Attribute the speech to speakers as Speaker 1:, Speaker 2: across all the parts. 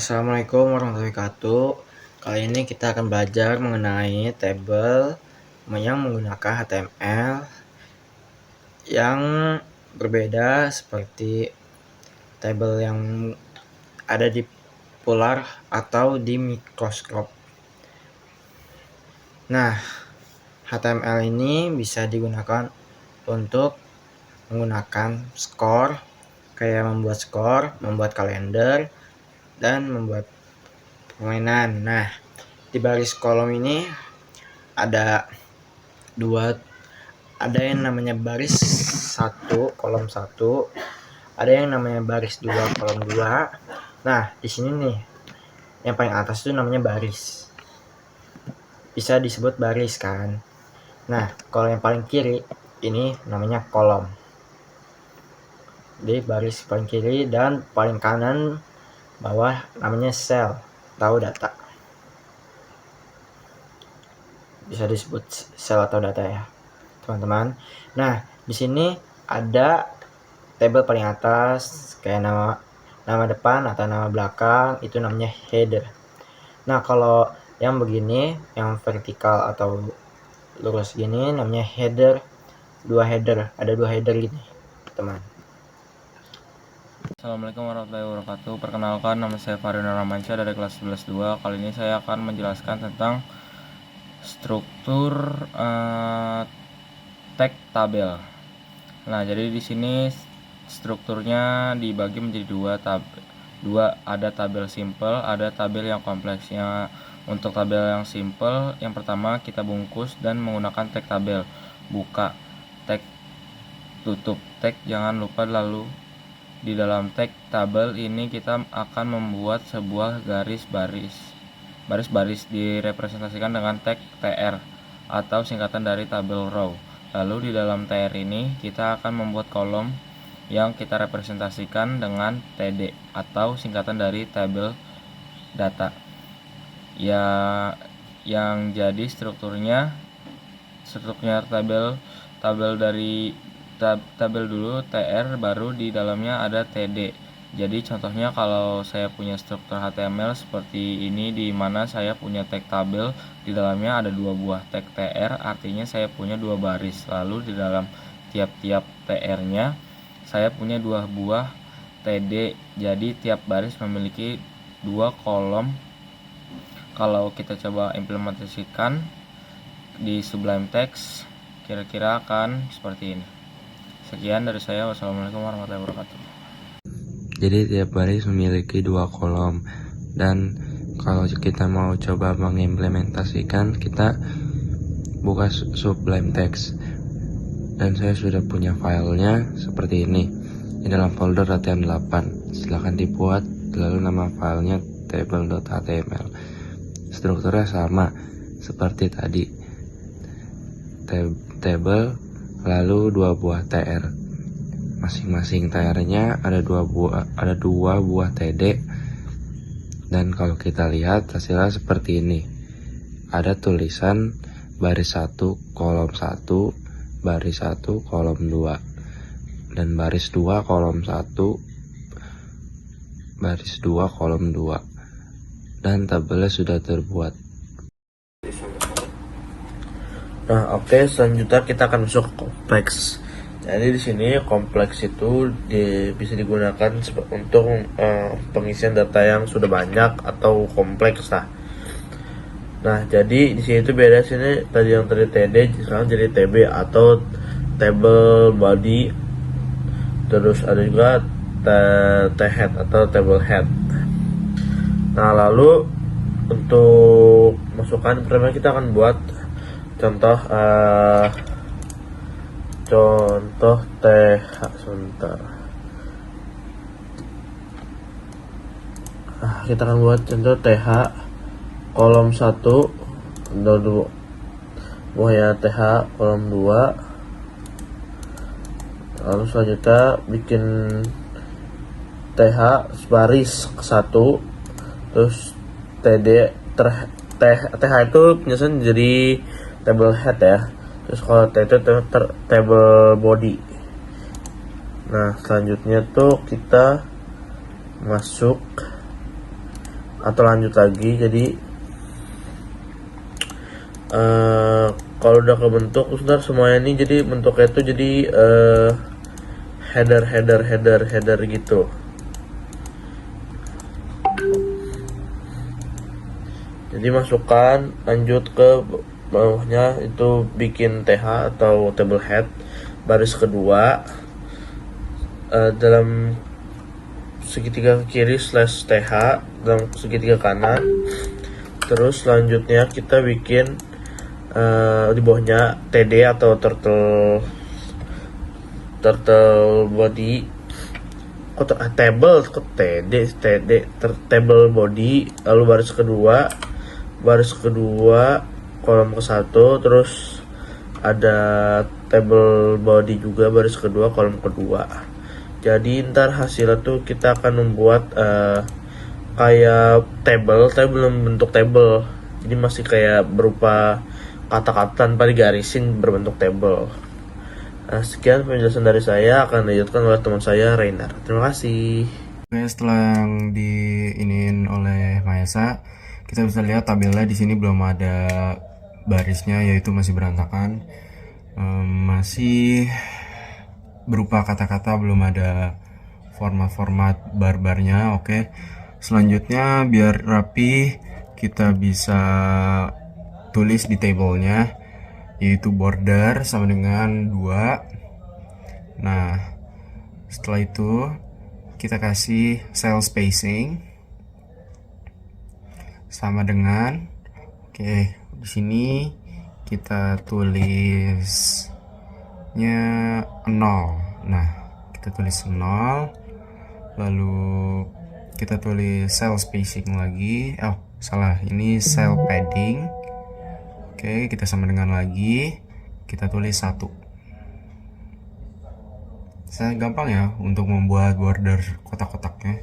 Speaker 1: Assalamualaikum warahmatullahi wabarakatuh. Kali ini kita akan belajar mengenai tabel yang menggunakan HTML yang berbeda seperti tabel yang ada di Polar atau di Microsoft. Nah, HTML ini bisa digunakan untuk menggunakan skor, kayak membuat skor, membuat kalender, dan membuat permainan. Nah, di baris kolom ini ada yang namanya baris 1 kolom 1, ada yang namanya baris 2 kolom 2. Nah, di sini nih yang paling atas itu namanya baris, bisa disebut baris kan. Nah, kalau yang paling kiri ini namanya kolom. Di baris paling kiri dan paling kanan bawah namanya cell, tahu data, bisa disebut sel atau data ya teman-teman. Nah, di sini ada tabel paling atas kayak nama depan atau nama belakang, itu namanya header. Nah, kalau yang begini, yang vertikal atau lurus gini namanya header. Ada dua header gini teman.
Speaker 2: Assalamualaikum warahmatullahi wabarakatuh. Perkenalkan, nama saya Farino Ramansyah dari kelas 11-2. Kali ini saya akan menjelaskan tentang struktur tag tabel. Nah, jadi di sini strukturnya dibagi menjadi dua, ada tabel simple, ada tabel yang kompleksnya. Untuk tabel yang simple, yang pertama kita bungkus dan menggunakan tag tabel, buka, tag, tutup tag, jangan lupa. Lalu di dalam tag tabel ini kita akan membuat sebuah baris-baris direpresentasikan dengan tag tr atau singkatan dari tabel row. Lalu di dalam tr ini kita akan membuat kolom yang kita representasikan dengan td atau singkatan dari tabel data. Ya, yang jadi strukturnya tabel dari tabel dulu tr, baru di dalamnya ada td. Jadi contohnya kalau saya punya struktur HTML seperti ini, di mana saya punya tag tabel, di dalamnya ada dua buah tag tr, artinya saya punya dua baris. Lalu di dalam tiap-tiap tr-nya saya punya dua buah td, jadi tiap baris memiliki dua kolom. Kalau kita coba implementasikan di Sublime Text, kira-kira akan seperti ini. Sekian dari saya. Wassalamualaikum warahmatullahi wabarakatuh.
Speaker 3: Jadi tiap baris memiliki dua kolom, dan kalau kita mau coba mengimplementasikan, kita buka Sublime Text, dan saya sudah punya filenya seperti ini di dalam folder latihan 8. Silahkan dibuat, lalu nama filenya table.html. Strukturnya sama seperti tadi, table lalu dua buah tr. Masing-masing tr-nya ada dua buah td, dan kalau kita lihat hasilnya seperti ini. Ada tulisan baris 1 kolom 1, baris 1 kolom 2, dan baris 2 kolom 1, baris 2 kolom 2, dan tabelnya sudah terbuat.
Speaker 1: Nah, oke, selanjutnya kita akan masuk ke kompleks. Jadi di sini kompleks itu bisa digunakan untuk pengisian data yang sudah banyak atau kompleks lah. Nah, jadi di sini itu beda, sini tadi yang tadi TD sekarang jadi TB atau table body. Terus ada juga T-head atau table head. Nah, lalu untuk masukan pertama kita akan buat contoh TH sebentar. Kita akan buat contoh TH kolom 1 dan 2 buahnya TH kolom 2. Lalu selanjutnya bikin TH baris 1, terus TD TH itu penjelasan jadi table head ya. Terus kalau T itu table body. Nah, selanjutnya tuh kita masuk atau lanjut lagi. Jadi kalau udah kebentuk ntar semuanya ini jadi bentuknya itu jadi header gitu. Jadi masukkan, lanjut ke bawahnya itu bikin TH atau table head baris kedua, dalam segitiga kiri slash TH dalam segitiga kanan. Terus selanjutnya kita bikin di bawahnya TD atau turtle body, table table body, lalu baris kedua kolom ke satu, terus ada table body juga baris kedua kolom kedua. Jadi ntar hasilnya tuh kita akan membuat kayak table bentuk table, jadi masih kayak berupa kata-kata tanpa digarisin berbentuk table. Sekian penjelasan dari saya, akan dilanjutkan oleh teman saya Reiner. Terima kasih.
Speaker 3: Oke, setelah yang diinin oleh Maesa, kita bisa lihat tabelnya di sini belum ada barisnya, yaitu masih berantakan, masih berupa kata-kata, belum ada format-format barbarnya. Oke, selanjutnya biar rapi kita bisa tulis di tablenya, yaitu border sama dengan 2. Nah, setelah itu kita kasih cell spacing sama dengan, oke, di sini kita tulisnya 0. Nah, kita tulis 0, lalu kita tulis cell spacing lagi. Oh, salah, ini cell padding. Oke, kita sama dengan lagi, kita tulis 1. Sangat gampang ya untuk membuat border kotak-kotaknya.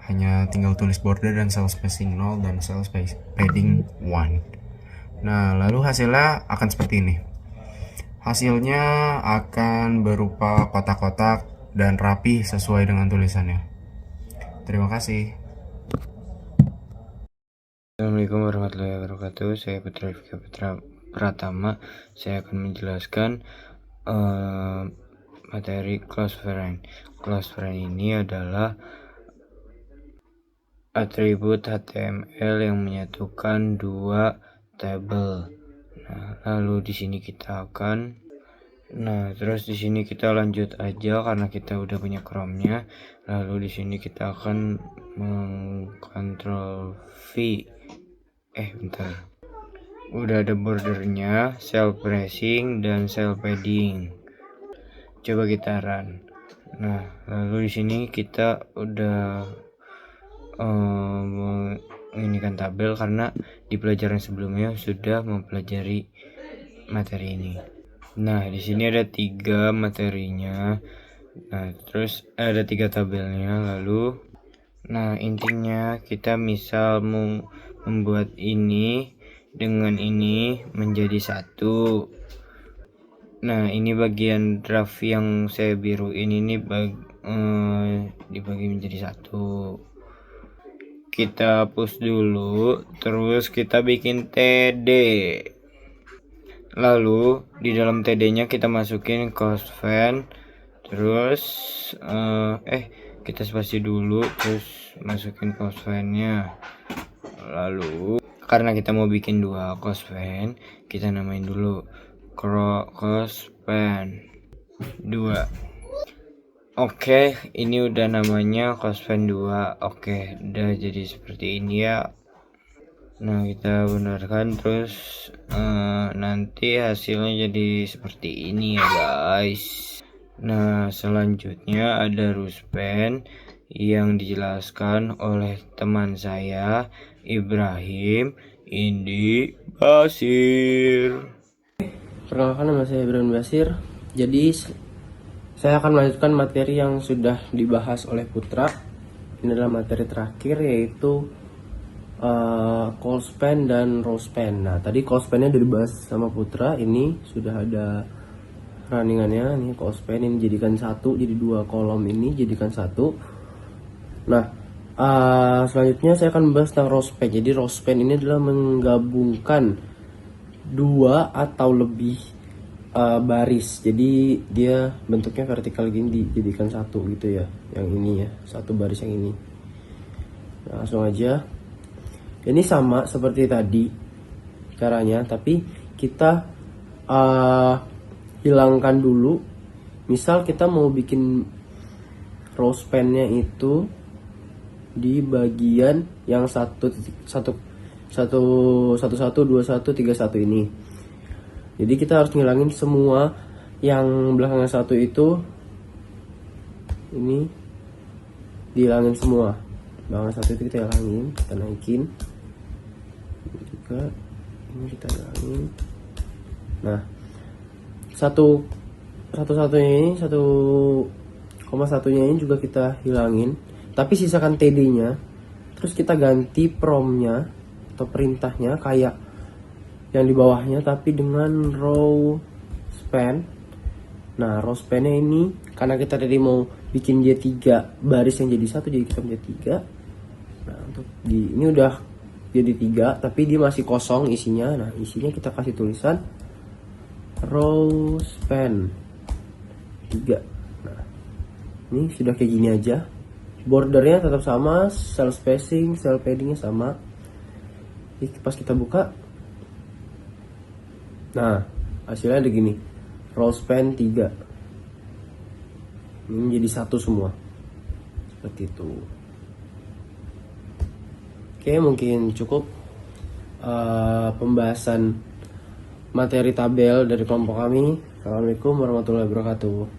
Speaker 3: Hanya tinggal tulis border dan cell spacing 0 dan cell padding 1. Nah, lalu hasilnya akan seperti ini. Hasilnya akan berupa kotak-kotak dan rapi sesuai dengan tulisannya. Terima kasih.
Speaker 2: Assalamualaikum warahmatullahi wabarakatuh. Saya Putra Pratama. Saya akan menjelaskan materi close friend. Close friend ini adalah atribut HTML yang menyatukan dua tabel. Nah, lalu di sini kita akan terus di sini kita lanjut aja karena kita udah punya Chrome-nya. Lalu di sini kita akan mengkontrol V. Bentar. Udah ada bordernya, cell spacing dan cell padding. Coba kita run. Nah, lalu di sini kita udah menginikan tabel karena di pelajaran sebelumnya sudah mempelajari materi ini. Nah, di sini ada 3 materinya. Nah, terus ada 3 tabelnya. Lalu, nah, intinya kita misal mau membuat ini dengan ini menjadi satu. Nah, ini bagian draft yang saya biruin ini dibagi menjadi satu. Kita hapus dulu, terus kita bikin TD. Lalu di dalam TD-nya kita masukin cosven, terus kita spasi dulu, terus masukin cosven-nya. Lalu karena kita mau bikin 2 cosven, kita namain dulu cosven 2. Oke, ini udah namanya cosven 2. Oke, udah jadi seperti ini ya. Nah, kita benarkan, terus nanti hasilnya jadi seperti ini ya guys. Nah, selanjutnya ada Ruspen yang dijelaskan oleh teman saya Ibrahim Indi Basir.
Speaker 4: Perkenalkan, nama saya Ibrahim Basir. Jadi saya akan melanjutkan materi yang sudah dibahas oleh Putra. Ini adalah materi terakhir, yaitu call span dan row span. Nah, tadi call span-nya udah dibahas sama Putra. Ini sudah ada runningannya. Ini call span ini jadikan 1, jadi 2 kolom ini jadikan 1. Nah, Selanjutnya saya akan membahas tentang row span. Jadi row span ini adalah menggabungkan dua atau lebih baris. Jadi dia bentuknya vertikal gini dijadikan satu gitu ya. Yang ini ya, satu baris yang ini. Nah, langsung aja. Ini sama seperti tadi caranya, tapi kita hilangkan dulu. Misal kita mau bikin row span-nya itu di bagian yang 11213131 ini. Jadi kita harus ngilangin semua yang belakangnya satu itu, ini dihilangin semua. Belakang satu itu kita hilangin, kita naikin. Ini juga ini kita hilangin. Nah, satunya ini 1,1-nya ini juga kita hilangin, tapi sisakan TD-nya. Terus kita ganti promnya atau perintahnya kayak yang di bawahnya, tapi dengan row span. Nah, row span-nya ini karena kita tadi mau bikin dia 3 baris yang jadi satu, jadi kita menjadi 3. Nah, untuk ini udah jadi 3, tapi dia masih kosong isinya. Nah, isinya kita kasih tulisan row span 3. Nah, ini sudah kayak gini aja. Bordernya tetap sama, cell spacing, cell paddingnya sama. Pas kita buka, nah hasilnya ada gini, row span 3. Ini jadi satu semua, seperti itu. Oke, mungkin cukup pembahasan materi tabel dari kelompok kami. Assalamualaikum warahmatullahi wabarakatuh.